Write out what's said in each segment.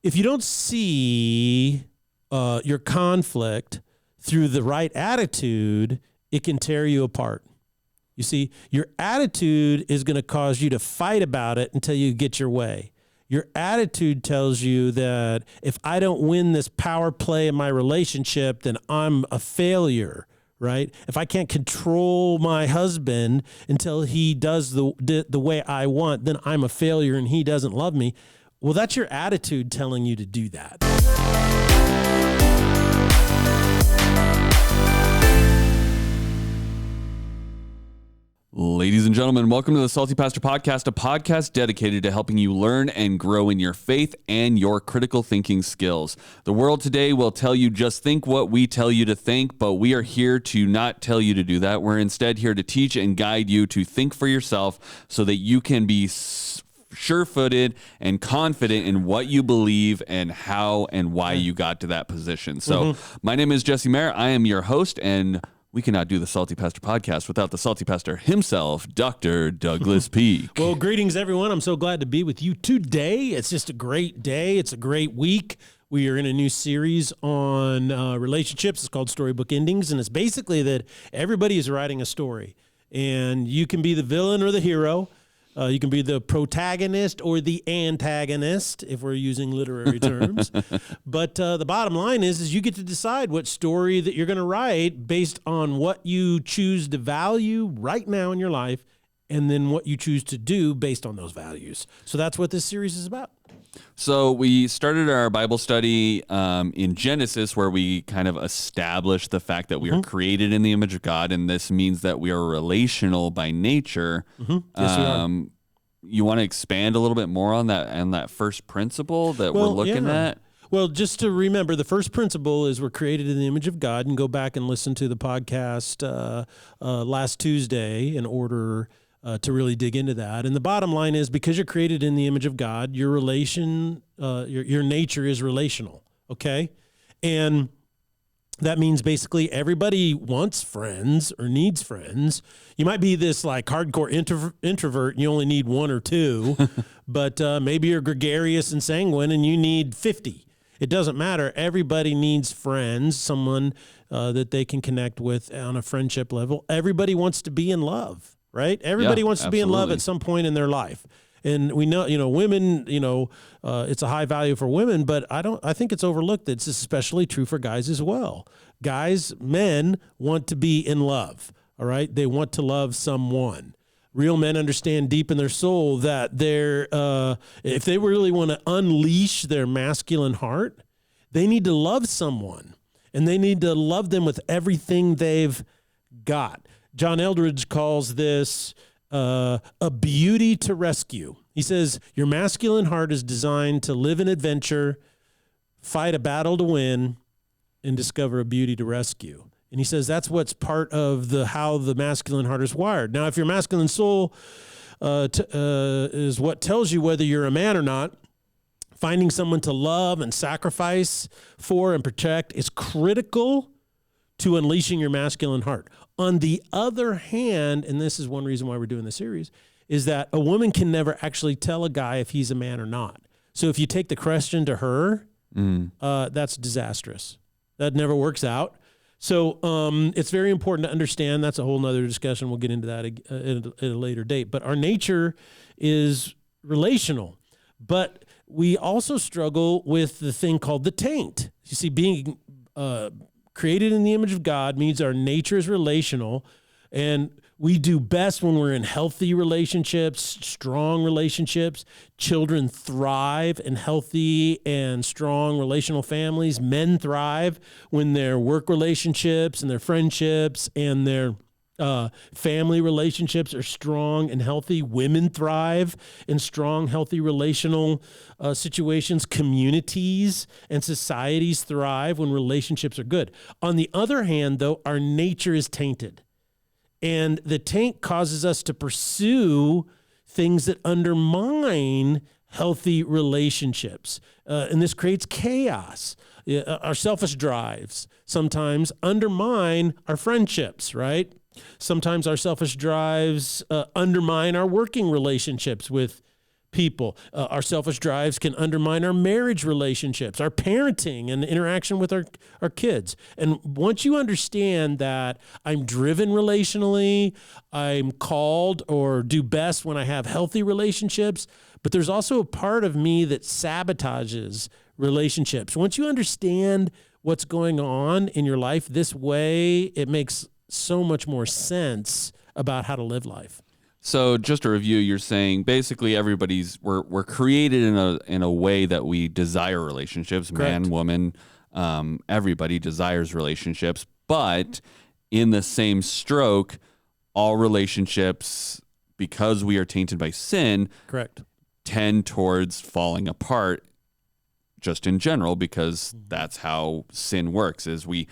if you don't see your conflict through the right attitude, it can tear you apart. You see, your attitude is going to cause you to fight about it until you get your way. Your attitude tells you that if I don't win this power play in my relationship, then I'm a failure, right? If I can't control my husband until he does the way I want, then I'm a failure and he doesn't love me. Well, that's your attitude telling you to do that. Ladies and gentlemen, welcome to the Salty Pastor Podcast, a podcast dedicated to helping you learn and grow in your faith and your critical thinking skills. The world today will tell you just think what we tell you to think, but we are here to not tell you to do that. We're instead here to teach and guide you to think for yourself so that you can be sure-footed and confident in what you believe and how and why you got to that position. So my name is Jesse Mayer. I am your host, and we cannot do the Salty Pastor Podcast without the Salty Pastor himself, Dr. Douglas Peak. Well, greetings, everyone. I'm so glad to be with you today. It's just a great day. It's a great week. We are in a new series on relationships. It's called Storybook Endings, and it's basically that everybody is writing a story, and you can be the villain or the hero. You can be the protagonist or the antagonist, if we're using literary terms. But the bottom line is you get to decide what story that you're going to write based on what you choose to value right now in your life, and then what you choose to do based on those values. So that's what this series is about. So we started our Bible study in Genesis, where we kind of established the fact that we are created in the image of God, and this means that we are relational by nature. Yes, we are. You want to expand a little bit more on that first principle that we're looking at? Well, just to remember, the first principle is we're created in the image of God, and go back and listen to the podcast last Tuesday in order to really dig into that. And the bottom line is, because you're created in the image of God, your nature is relational, okay? And that means basically everybody wants friends or needs friends. You might be this like hardcore introvert and you only need one or two, but maybe you're gregarious and sanguine and you need 50. It doesn't matter. Everybody needs friends, someone that they can connect with on a friendship level. Everybody wants to be in love. Right? Everybody wants to be in love at some point in their life. And we know, women, it's a high value for women, but I think it's overlooked that it's especially true for guys as well. Men want to be in love. All right. They want to love someone. Real men understand deep in their soul that if they really want to unleash their masculine heart, they need to love someone, and they need to love them with everything they've got. John Eldredge calls this a beauty to rescue. He says, your masculine heart is designed to live an adventure, fight a battle to win, and discover a beauty to rescue. And he says that's what's part of how the masculine heart is wired. Now, if your masculine soul is what tells you whether you're a man or not, finding someone to love and sacrifice for and protect is critical to unleashing your masculine heart. On the other hand, and this is one reason why we're doing the series, is that a woman can never actually tell a guy if he's a man or not. So if you take the question to her, that's disastrous. That never works out. So it's very important to understand. That's a whole nother discussion. We'll get into that at a later date. But our nature is relational. But we also struggle with the thing called the taint. You see, being created in the image of God means our nature is relational, and we do best when we're in healthy relationships, strong relationships. Children thrive in healthy and strong relational families. Men thrive when their work relationships and their friendships and their family relationships are strong and healthy. Women thrive in strong, healthy relational situations. Communities and societies thrive when relationships are good. On the other hand, though, our nature is tainted. And the taint causes us to pursue things that undermine healthy relationships. And this creates chaos. Our selfish drives sometimes undermine our friendships, right? Sometimes our selfish drives undermine our working relationships with people. Our selfish drives can undermine our marriage relationships, our parenting and interaction with our kids. And once you understand that I'm driven relationally, I'm called or do best when I have healthy relationships, but there's also a part of me that sabotages relationships. Once you understand what's going on in your life this way, it makes so much more sense about how to live life. So just to review, you're saying basically we're created in a way that we desire relationships. Correct. Man, woman, everybody desires relationships, but in the same stroke, all relationships, because we are tainted by sin, Correct, tend towards falling apart. Just in general, because that's how sin works. Is we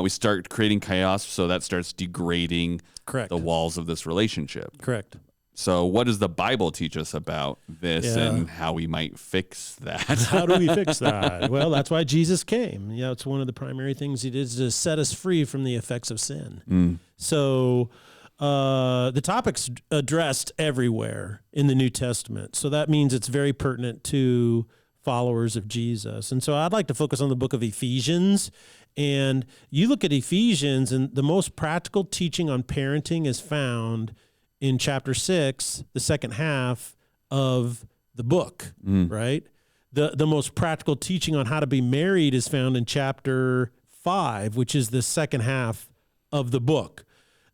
start creating chaos, so that starts degrading correct, the walls of this relationship. correct. So what does the Bible teach us about this and how we might fix that? How do we fix that? Well, that's why Jesus came. It's one of the primary things he did is to set us free from the effects of sin. So the topic's addressed everywhere in the New Testament. So that means it's very pertinent to followers of Jesus. And so I'd like to focus on the book of Ephesians. And you look at Ephesians, and the most practical teaching on parenting is found in chapter 6, the second half of the book, right? The most practical teaching on how to be married is found in chapter 5, which is the second half of the book.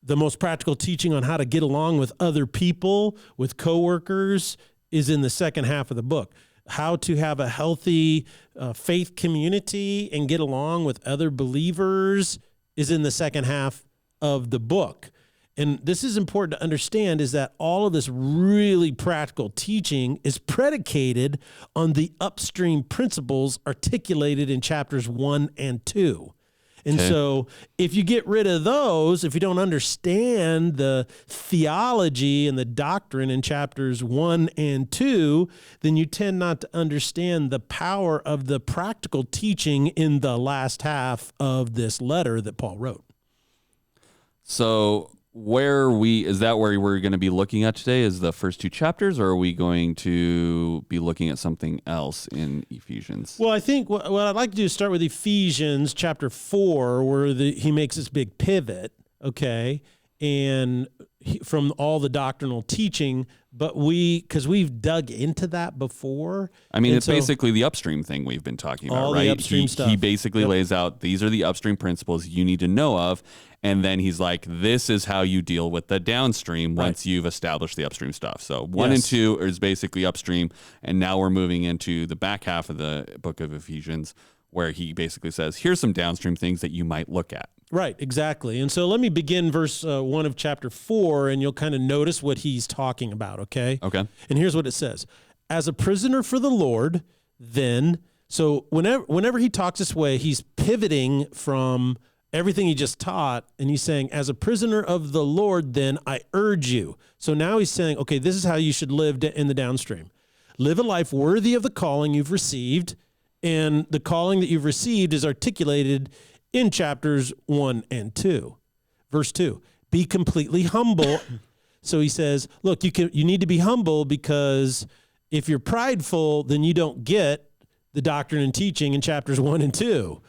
The most practical teaching on how to get along with other people, with coworkers, is in the second half of the book. How to have a healthy faith community and get along with other believers is in the second half of the book. And this is important to understand, is that all of this really practical teaching is predicated on the upstream principles articulated in chapters 1 and 2. And so if you get rid of those, if you don't understand the theology and the doctrine in chapters 1 and 2, then you tend not to understand the power of the practical teaching in the last half of this letter that Paul wrote. So is that where we're going to be looking at today, is the first two chapters, or are we going to be looking at something else in Ephesians? Well, I think what I'd like to do is start with Ephesians chapter 4, where he makes this big pivot, okay, and from all the doctrinal teaching, but because we've dug into that before. I mean, it's basically the upstream thing we've been talking about, all right? The upstream stuff. He basically lays out, these are the upstream principles you need to know of, and then he's like, this is how you deal with the downstream once you've established the upstream stuff. So 1 and 2 is basically upstream, and now we're moving into the back half of the book of Ephesians, where he basically says, here's some downstream things that you might look at. Right, exactly. And so let me begin verse 1 of chapter 4, and you'll kind of notice what he's talking about, okay? Okay. And here's what it says. As a prisoner for the Lord, then, so whenever he talks this way, he's pivoting from everything he just taught, and he's saying, as a prisoner of the Lord, then I urge you. So now he's saying, okay, this is how you should live in the downstream. Live a life worthy of the calling you've received, and the calling that you've received is articulated in chapters 1 and 2. Verse 2, be completely humble. So he says, look, you need to be humble, because if you're prideful, then you don't get the doctrine and teaching in chapters 1 and 2.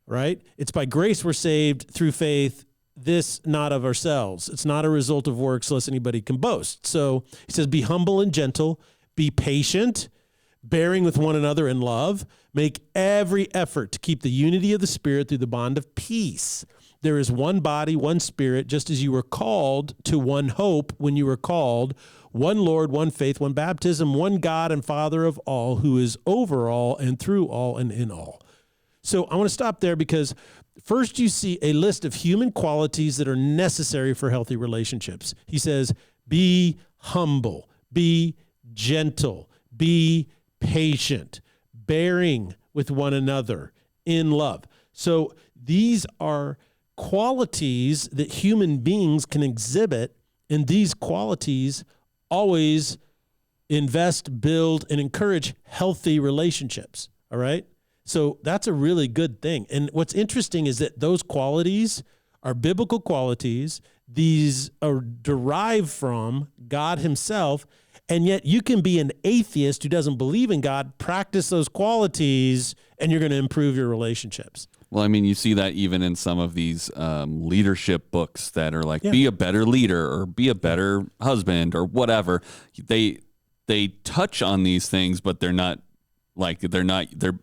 Right? It's by grace we're saved through faith, this not of ourselves. It's not a result of works, lest anybody can boast. So he says, be humble and gentle, be patient, bearing with one another in love, make every effort to keep the unity of the Spirit through the bond of peace. There is one body, one Spirit, just as you were called to one hope when you were called, one Lord, one faith, one baptism, one God and Father of all, who is over all and through all and in all. So I want to stop there, because first you see a list of human qualities that are necessary for healthy relationships. He says, be humble, be gentle, be patient, bearing with one another in love. So these are qualities that human beings can exhibit, and these qualities always invest, build, and encourage healthy relationships, all right? So that's a really good thing. And what's interesting is that those qualities are biblical qualities. These are derived from God himself, And yet you can be an atheist who doesn't believe in God, practice those qualities, and you're going to improve your relationships. Well, I mean, you see that even in some of these leadership books that are like, be a better leader or be a better husband or whatever. They touch on these things, but they're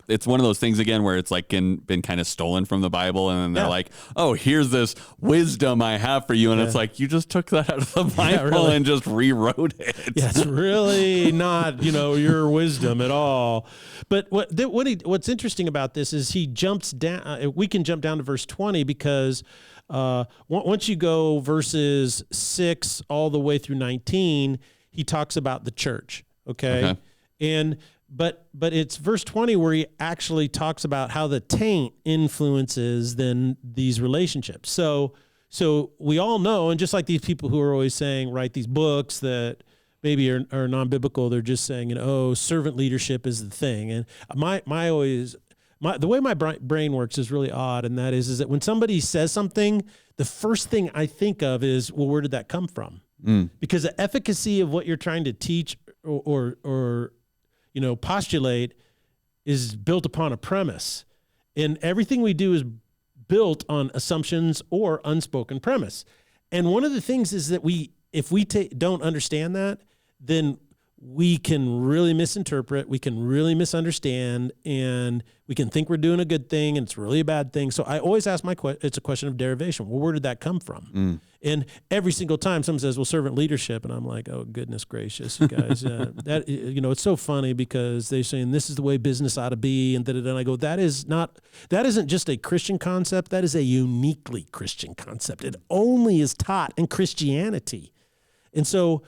it's one of those things again where it's like been kind of stolen from the Bible, and then they're like, oh, here's this wisdom I have for you, and it's like, you just took that out of the Bible and just rewrote it. Yeah, it's really not your wisdom at all. But what's interesting about this is he jumps down. We can jump down to verse 20 because once you go verses 6 all the way through 19, he talks about the church. Okay. But it's verse 20 where he actually talks about how the taint influences then these relationships. So we all know, and just like these people who are always saying, write these books that maybe are non-biblical, they're just saying, servant leadership is the thing. And the way my brain works is really odd, and that is that when somebody says something, the first thing I think of is, well, where did that come from? Because the efficacy of what you're trying to teach or postulate is built upon a premise, and everything we do is built on assumptions or unspoken premise. And one of the things is that if we don't understand that, then we can really misinterpret, we can really misunderstand, and we can think we're doing a good thing and it's really a bad thing. So I always ask it's a question of derivation. Well, where did that come from? And every single time someone says, well, servant leadership, and I'm like, oh, goodness gracious, you guys. It's so funny because they're saying this is the way business ought to be, and then I go, that isn't just a Christian concept, that is a uniquely Christian concept. It only is taught in Christianity. And so,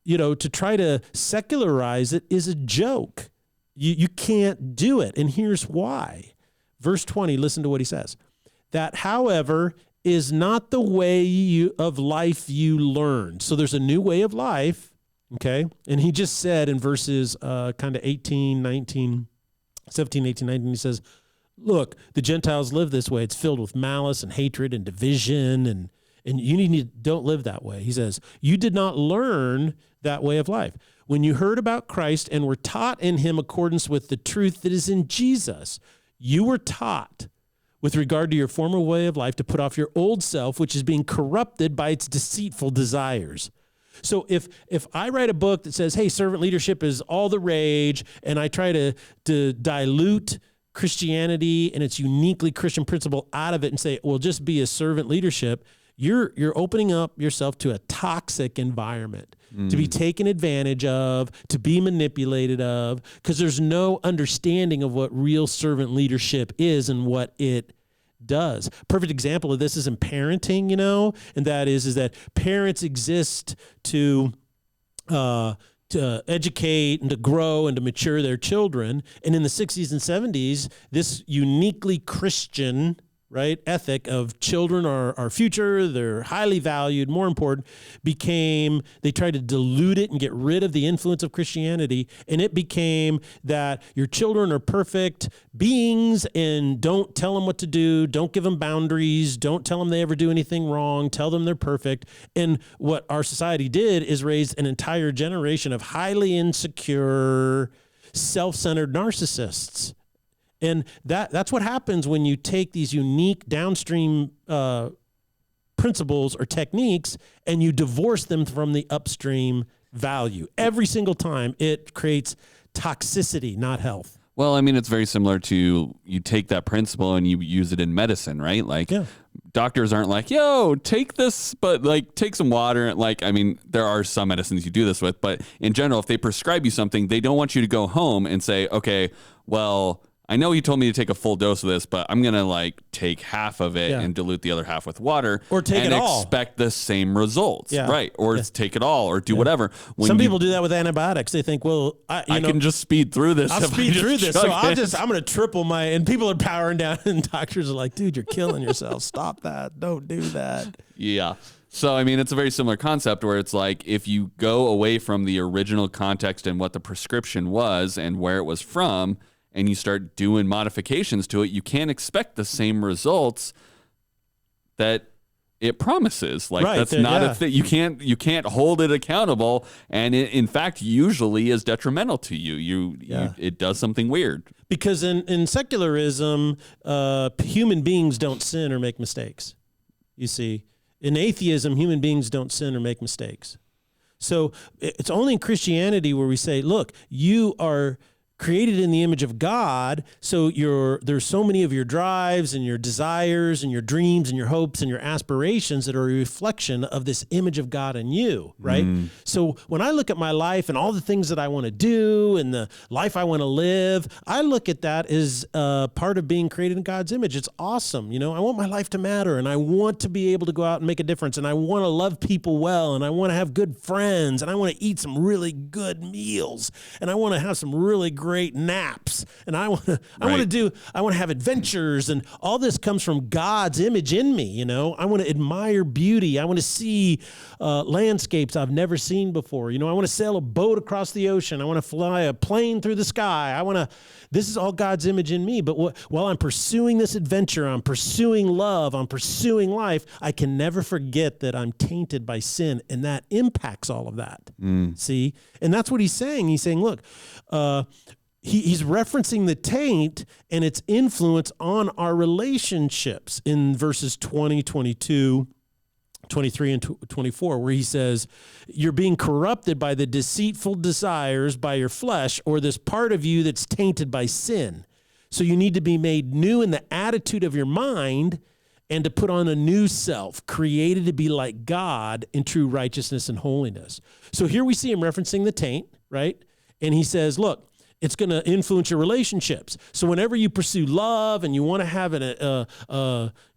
to try to secularize it is a joke. You can't do it. And here's why. Verse 20, listen to what he says. That, however, is not the way of life you learned. So there's a new way of life, okay? And he just said in verses kind of 18, 19, 17, 18, 19, he says, look, the Gentiles live this way. It's filled with malice and hatred and division, and you don't live that way. He says, you did not learn that way of life. When you heard about Christ and were taught in him accordance with the truth that is in Jesus, you were taught with regard to your former way of life to put off your old self, which is being corrupted by its deceitful desires. So if I write a book that says, hey, servant leadership is all the rage, and I try to dilute Christianity and its uniquely Christian principle out of it and say, well, just be a servant leadership, you're opening up yourself to a toxic environment, to be taken advantage of, to be manipulated of, because there's no understanding of what real servant leadership is and what it does. Perfect example of this is in parenting, and that is that parents exist to educate and to grow and to mature their children. And in the 60s and 70s, this uniquely Christian ethic of children are our future, they're highly valued, more important, they tried to dilute it and get rid of the influence of Christianity, and it became that your children are perfect beings and don't tell them what to do, don't give them boundaries, don't tell them they ever do anything wrong, tell them they're perfect. And what our society did is raise an entire generation of highly insecure, self-centered narcissists. And that's what happens when you take these unique downstream principles or techniques and you divorce them from the upstream value. Every single time it creates toxicity, not health. Well, I mean, it's very similar to you take that principle and you use it in medicine, right? Like doctors aren't like, yo, take this, but like take some water. Like, I mean, there are some medicines you do this with, but in general, if they prescribe you something, they don't want you to go home and say, okay, well, I know he told me to take a full dose of this, but I'm going to like take half of it and dilute the other half with water. Or take it all. And expect the same results. Yeah. Right. Or take it all or do whatever. Some people do that with antibiotics. They think, well, I can just speed through this. I'll speed through this. So I'm going to triple and people are powering down and doctors are like, dude, you're killing yourself. Stop that. Don't do that. Yeah. So, I mean, it's a very similar concept where it's like if you go away from the original context and what the prescription was and where it was from, and you start doing modifications to it, you can't expect the same results that it promises. Like Right, that's not a thing. You can't hold it accountable, and it, in fact, usually is detrimental to you. It does something weird. Because in secularism, human beings don't sin or make mistakes. You see, in atheism, human beings don't sin or make mistakes. So it's only in Christianity where we say, look, you are created in the image of God, so there's so many of your drives and your desires and your dreams and your hopes and your aspirations that are a reflection of this image of God in you, right? So when I look at my life and all the things that I want to do and the life I want to live, I look at that as part of being created in God's image. It's awesome. I want my life to matter, and I want to be able to go out and make a difference, and I want to love people well, and I want to have good friends, and I want to eat some really good meals, and I want to have some really great naps, and I want to have adventures, and all this comes from God's image in me. I want to admire beauty. I want to see landscapes I've never seen before. I want to sail a boat across the ocean. I want to fly a plane through the sky. This is all God's image in me. But while I'm pursuing this adventure, I'm pursuing love, I'm pursuing life, I can never forget that I'm tainted by sin, and that impacts all of that. See? And that's what he's saying. He's saying, look, he's referencing the taint and its influence on our relationships in verses 20, 22, 23, and 24, where he says, you're being corrupted by the deceitful desires by your flesh, or this part of you that's tainted by sin. So you need to be made new in the attitude of your mind and to put on a new self, created to be like God in true righteousness and holiness. So here we see him referencing the taint, right? And he says, look, it's going to influence your relationships. So whenever you pursue love and you want to have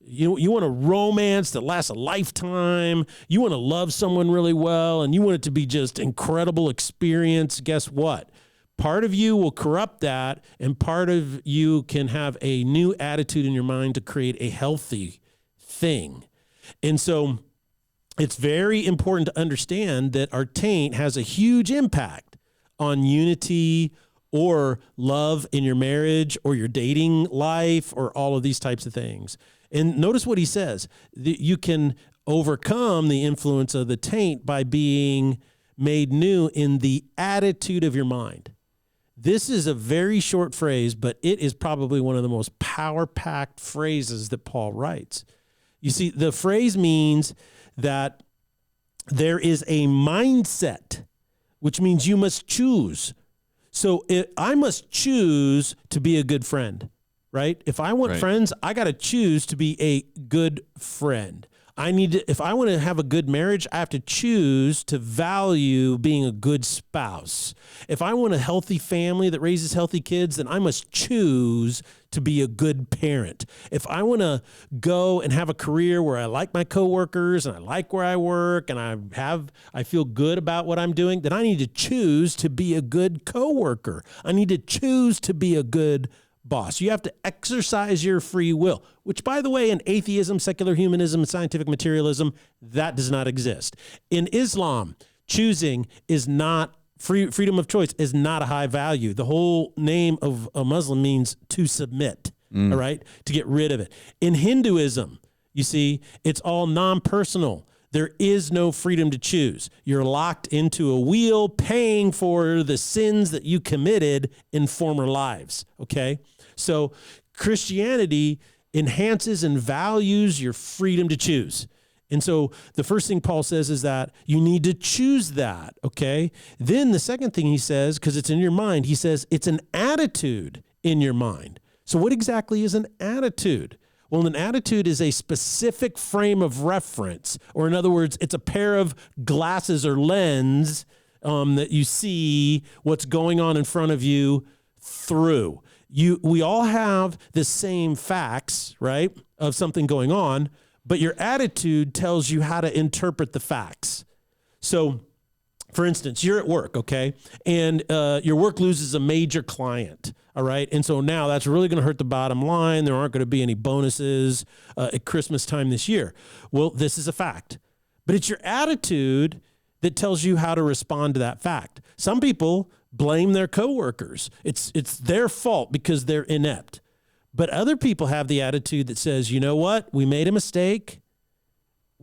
you want a romance that lasts a lifetime, you want to love someone really well, and you want it to be just incredible experience, guess what? Part of you will corrupt that, and part of you can have a new attitude in your mind to create a healthy thing. And so it's very important to understand that our taint has a huge impact on unity or love in your marriage or your dating life or all of these types of things. And notice what he says. You can overcome the influence of the taint by being made new in the attitude of your mind. This is a very short phrase, but it is probably one of the most power-packed phrases that Paul writes. You see, the phrase means that there is a mindset, which means you must choose. So I must choose to be a good friend, right? If I want friends, I got to choose to be a good friend. If I want to have a good marriage, I have to choose to value being a good spouse. If I want a healthy family that raises healthy kids, then I must choose to be a good parent. If I want to go and have a career where I like my coworkers and I like where I work and I feel good about what I'm doing, then I need to choose to be a good coworker. I need to choose to be a good boss. You have to exercise your free will, which, by the way, in atheism, secular humanism, and scientific materialism, that does not exist. In Islam, choosing is not freedom of choice is not a high value. The whole name of a Muslim means to submit, all right, to get rid of it. In Hinduism, you see, it's all non-personal. There is no freedom to choose. You're locked into a wheel paying for the sins that you committed in former lives, okay? So Christianity enhances and values your freedom to choose. And so the first thing Paul says is that you need to choose that, okay? Then the second thing he says, because it's in your mind, he says it's an attitude in your mind. So what exactly is an attitude? Well, an attitude is a specific frame of reference, or in other words, it's a pair of glasses or lens that you see what's going on in front of you through. We all have the same facts, right, of something going on, but your attitude tells you how to interpret the facts. So, for instance, you're at work, okay, and your work loses a major client, all right? And so now that's really going to hurt the bottom line. There aren't going to be any bonuses at Christmas time this year. Well, this is a fact. But it's your attitude that tells you how to respond to that fact. Some people blame their coworkers. It's their fault because they're inept. But other people have the attitude that says, you know what? We made a mistake.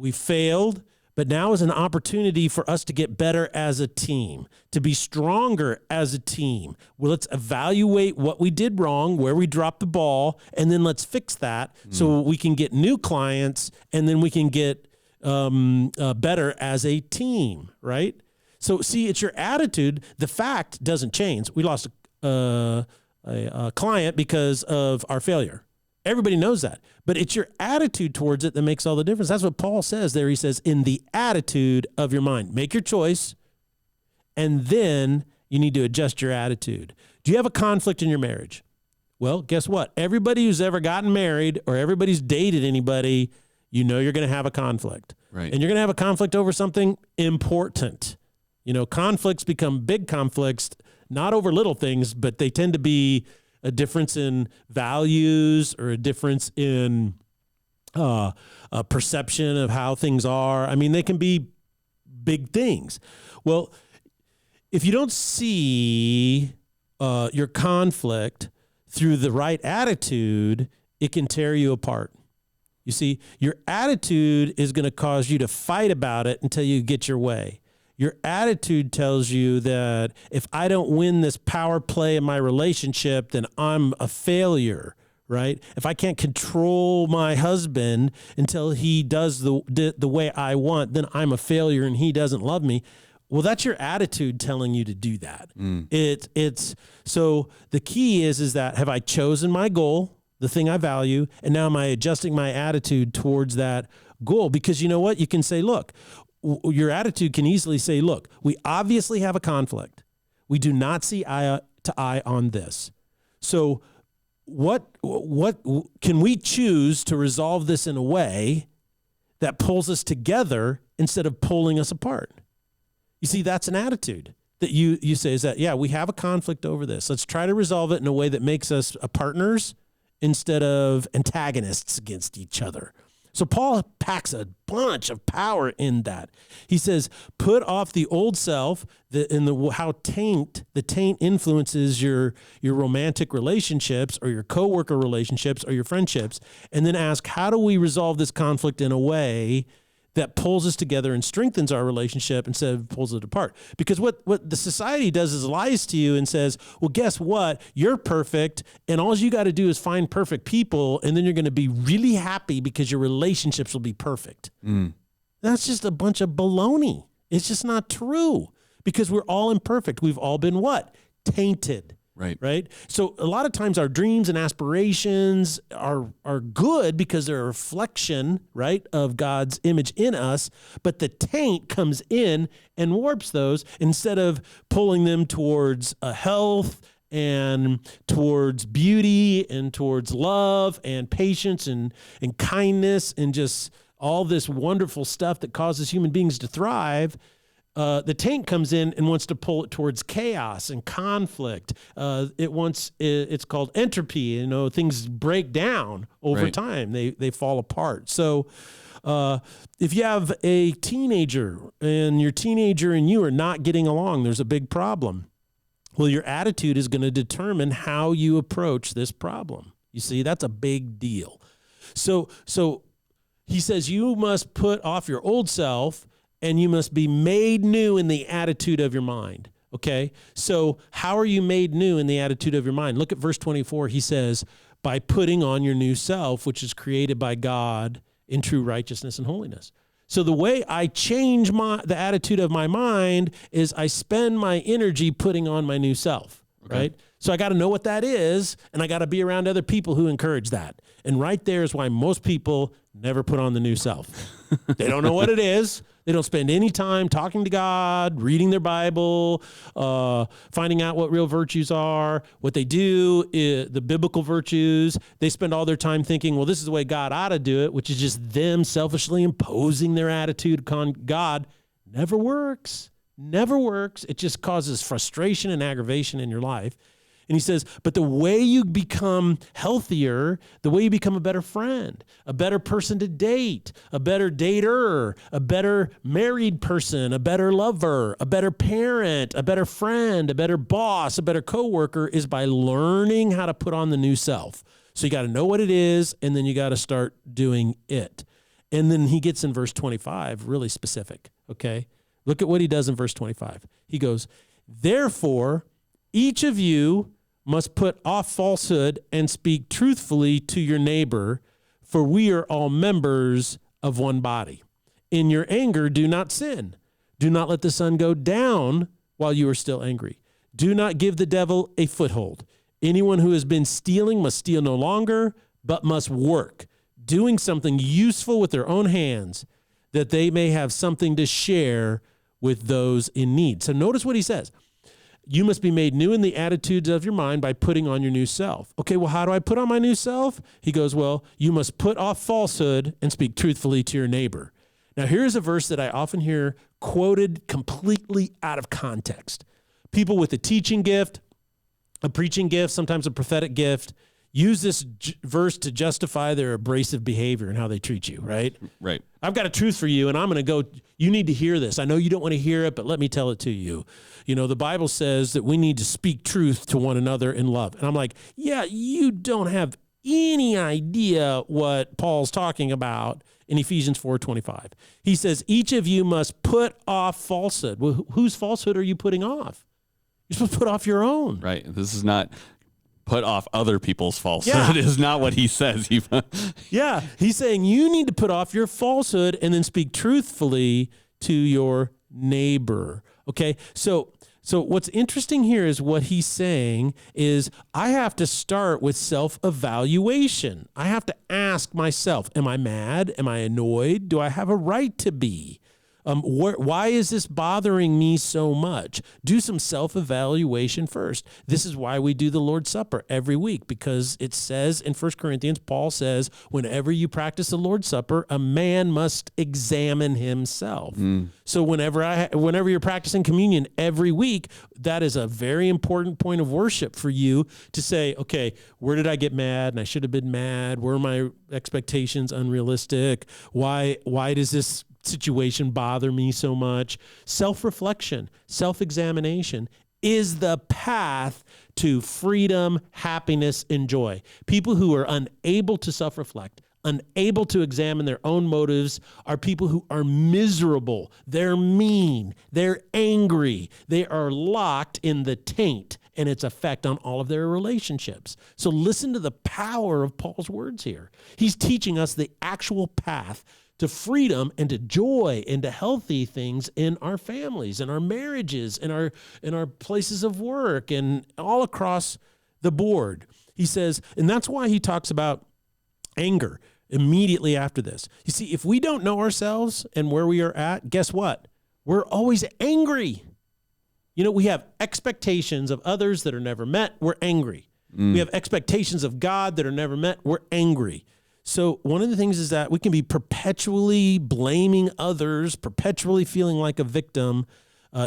We failed, but now is an opportunity for us to get better as a team, to be stronger as a team. Well, let's evaluate what we did wrong, where we dropped the ball, and then let's fix that so we can get new clients, and then we can get better as a team, right? So see, it's your attitude. The fact doesn't change. We lost a client because of our failure. Everybody knows that. But it's your attitude towards it that makes all the difference. That's what Paul says there. He says, in the attitude of your mind. Make your choice, and then you need to adjust your attitude. Do you have a conflict in your marriage? Well, guess what? Everybody who's ever gotten married or everybody's dated anybody, you know you're going to have a conflict. Right. And you're going to have a conflict over something important. You know, conflicts become big conflicts, not over little things, but they tend to be a difference in values or a difference in a perception of how things are. I mean, they can be big things. Well, if you don't see your conflict through the right attitude, it can tear you apart. You see, your attitude is going to cause you to fight about it until you get your way. Your attitude tells you that if I don't win this power play in my relationship, then I'm a failure, right? If I can't control my husband until he does the way I want, then I'm a failure and he doesn't love me. Well, that's your attitude telling you to do that. It's so the key is that have I chosen my goal, the thing I value, and now am I adjusting my attitude towards that goal? Because you know what? You can say, look, your attitude can easily say, look, we obviously have a conflict. We do not see eye to eye on this. So what can we choose to resolve this in a way that pulls us together instead of pulling us apart? You see, that's an attitude that you say is that, yeah, we have a conflict over this. Let's try to resolve it in a way that makes us partners instead of antagonists against each other. So Paul packs a bunch of power in that. He says, put off the old self, how the taint influences your romantic relationships or your coworker relationships or your friendships, and then ask, how do we resolve this conflict in a way that pulls us together and strengthens our relationship instead of pulls it apart? Because what the society does is lies to you and says, well, guess what? You're perfect, and all you got to do is find perfect people, and then you're going to be really happy because your relationships will be perfect. That's just a bunch of baloney. It's just not true, because we're all imperfect. We've all been what? Tainted. Right. So a lot of times our dreams and aspirations are good because they're a reflection, right, of God's image in us. But the taint comes in and warps those instead of pulling them towards health and towards beauty and towards love and patience and kindness and just all this wonderful stuff that causes human beings to thrive. The taint comes in and wants to pull it towards chaos and conflict. It's called entropy. You know, things break down over time. They fall apart. So if you have a teenager and your teenager and you are not getting along, there's a big problem. Well, your attitude is going to determine how you approach this problem. You see, that's a big deal. So he says you must put off your old self, and you must be made new in the attitude of your mind, okay? So how are you made new in the attitude of your mind? Look at verse 24. He says, by putting on your new self, which is created by God in true righteousness and holiness. So the way I change the attitude of my mind is I spend my energy putting on my new self, right? So I got to know what that is, and I got to be around other people who encourage that. And right there is why most people never put on the new self. They don't know what it is. They don't spend any time talking to God, reading their Bible, finding out what real virtues are. What they do is the biblical virtues. They spend all their time thinking, well, this is the way God ought to do it, which is just them selfishly imposing their attitude on God. Never works. Never works. It just causes frustration and aggravation in your life. And he says, but the way you become healthier, the way you become a better friend, a better person to date, a better dater, a better married person, a better lover, a better parent, a better friend, a better boss, a better coworker is by learning how to put on the new self. So you got to know what it is, and then you got to start doing it. And then he gets in verse 25 really specific, okay? Look at what he does in verse 25. He goes, therefore, each of you must put off falsehood and speak truthfully to your neighbor, for we are all members of one body. In your anger, do not sin. Do not let the sun go down while you are still angry. Do not give the devil a foothold. Anyone who has been stealing must steal no longer, but must work, doing something useful with their own hands, that they may have something to share with those in need. So notice what he says. You must be made new in the attitudes of your mind by putting on your new self. Okay, well, how do I put on my new self? He goes, well, you must put off falsehood and speak truthfully to your neighbor. Now, here's a verse that I often hear quoted completely out of context. People with a teaching gift, a preaching gift, sometimes a prophetic gift, use this verse to justify their abrasive behavior and how they treat you, right? Right. I've got a truth for you, and I'm going to go, you need to hear this. I know you don't want to hear it, but let me tell it to you. You know, the Bible says that we need to speak truth to one another in love. And I'm like, yeah, you don't have any idea what Paul's talking about in Ephesians 4:25. He says, each of you must put off falsehood. Well, whose falsehood are you putting off? You're supposed to put off your own. Right. This is not put off other people's falsehood. Is not what he says. Yeah. He's saying you need to put off your falsehood and then speak truthfully to your neighbor. Okay. So what's interesting here is what he's saying is I have to start with self-evaluation. I have to ask myself, am I mad? Am I annoyed? Do I have a right to be? Why is this bothering me so much? Do some self-evaluation first. This is why we do the Lord's Supper every week, because it says in 1 Corinthians, Paul says, whenever you practice the Lord's Supper, a man must examine himself. So whenever you're practicing communion every week, that is a very important point of worship for you to say, okay, where did I get mad? And I should have been mad. Were my expectations unrealistic? Why does this situation bother me so much? Self-reflection, self-examination is the path to freedom, happiness, and joy. People who are unable to self-reflect, unable to examine their own motives are people who are miserable. They're mean. They're angry. They are locked in the taint and its effect on all of their relationships. So listen to the power of Paul's words here. He's teaching us the actual path to freedom and to joy and to healthy things in our families, in our marriages, in our places of work, and all across the board. He says, and that's why he talks about anger immediately after this. You see, if we don't know ourselves and where we are at, guess what? We're always angry. You know, we have expectations of others that are never met. We're angry. We have expectations of God that are never met. We're angry. So one of the things is that we can be perpetually blaming others, perpetually feeling like a victim,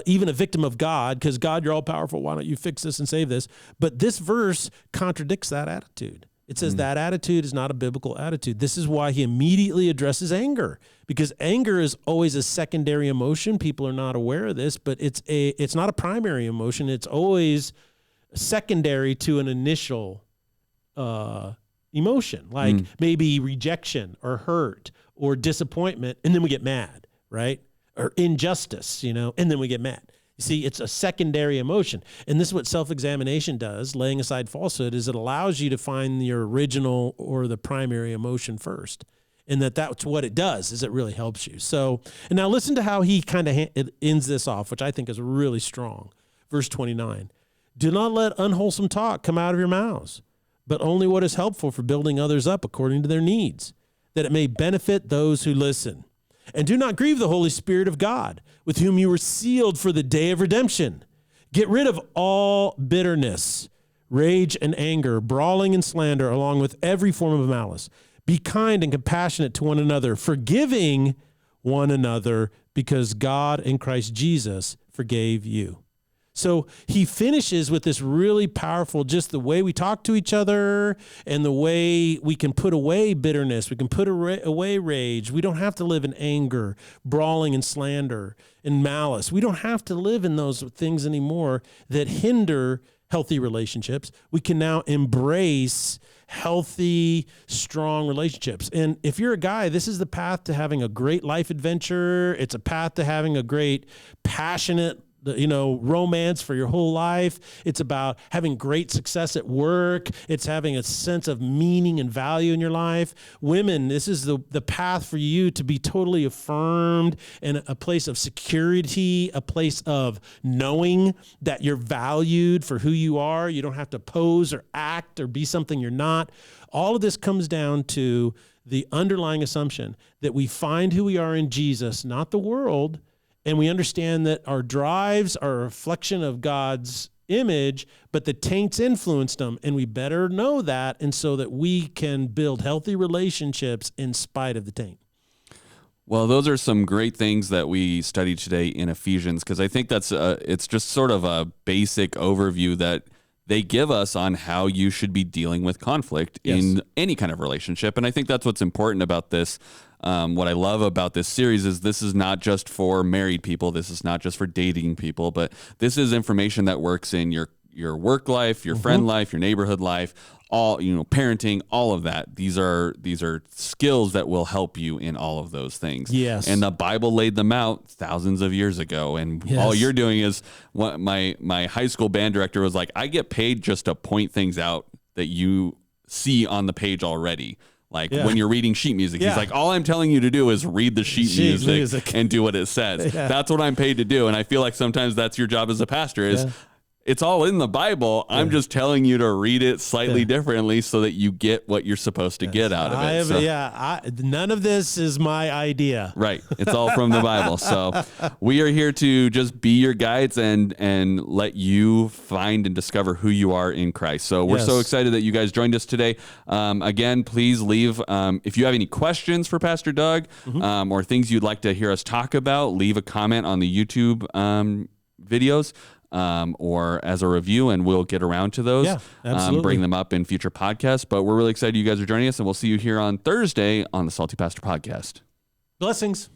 even a victim of God, because God, you're all powerful. Why don't you fix this and save this? But this verse contradicts that attitude. It says that attitude is not a biblical attitude. This is why he immediately addresses anger, because anger is always a secondary emotion. People are not aware of this, but it's not a primary emotion. It's always secondary to an initial emotion, like maybe rejection or hurt or disappointment, and then we get mad, right? Or injustice, and then we get mad. You see, it's a secondary emotion. And this is what self-examination does, laying aside falsehood, is it allows you to find your original or the primary emotion first. And that's what it does, is it really helps you. So, and now listen to how he kind of ends this off, which I think is really strong. Verse 29, do not let unwholesome talk come out of your mouths, but only what is helpful for building others up according to their needs, that it may benefit those who listen. And do not grieve the Holy Spirit of God, with whom you were sealed for the day of redemption. Get rid of all bitterness, rage and anger, brawling and slander, along with every form of malice. Be kind and compassionate to one another, forgiving one another, because God in Christ Jesus forgave you. So he finishes with this really powerful, just the way we talk to each other and the way we can put away bitterness. We can put away rage. We don't have to live in anger, brawling and slander and malice. We don't have to live in those things anymore that hinder healthy relationships. We can now embrace healthy, strong relationships. And if you're a guy, this is the path to having a great life adventure. It's a path to having a great, passionate, romance for your whole life. It's about having great success at work. It's having a sense of meaning and value in your life. Women, this is the path for you to be totally affirmed in a place of security, a place of knowing that you're valued for who you are. You don't have to pose or act or be something you're not. All of this comes down to the underlying assumption that we find who we are in Jesus, not the world. And we understand that our drives are a reflection of God's image, but the taints influenced them. And we better know that, and so that we can build healthy relationships in spite of the taint. Well, those are some great things that we studied today in Ephesians, because I think it's just sort of a basic overview that they give us on how you should be dealing with conflict in any kind of relationship. And I think that's what's important about this. What I love about this series is this is not just for married people. This is not just for dating people, but this is information that works in your work life, your friend life, your neighborhood life, all, parenting, all of that. These are skills that will help you in all of those things. Yes. And the Bible laid them out thousands of years ago. And all you're doing is what my high school band director was like, I get paid just to point things out that you see on the page already. Like when you're reading sheet music, he's like, all I'm telling you to do is read the sheet music and do what it says. That's what I'm paid to do. And I feel like sometimes that's your job as a pastor is it's all in the Bible. I'm just telling you to read it slightly differently so that you get what you're supposed to get out of it. None of this is my idea. Right. It's all from the Bible. So we are here to just be your guides and let you find and discover who you are in Christ. So we're so excited that you guys joined us today. Again, please leave, if you have any questions for Pastor Doug or things you'd like to hear us talk about, leave a comment on the YouTube videos. Or as a review, and we'll get around to those, bring them up in future podcasts. But we're really excited you guys are joining us, and we'll see you here on Thursday on the Salty Pastor Podcast. Blessings.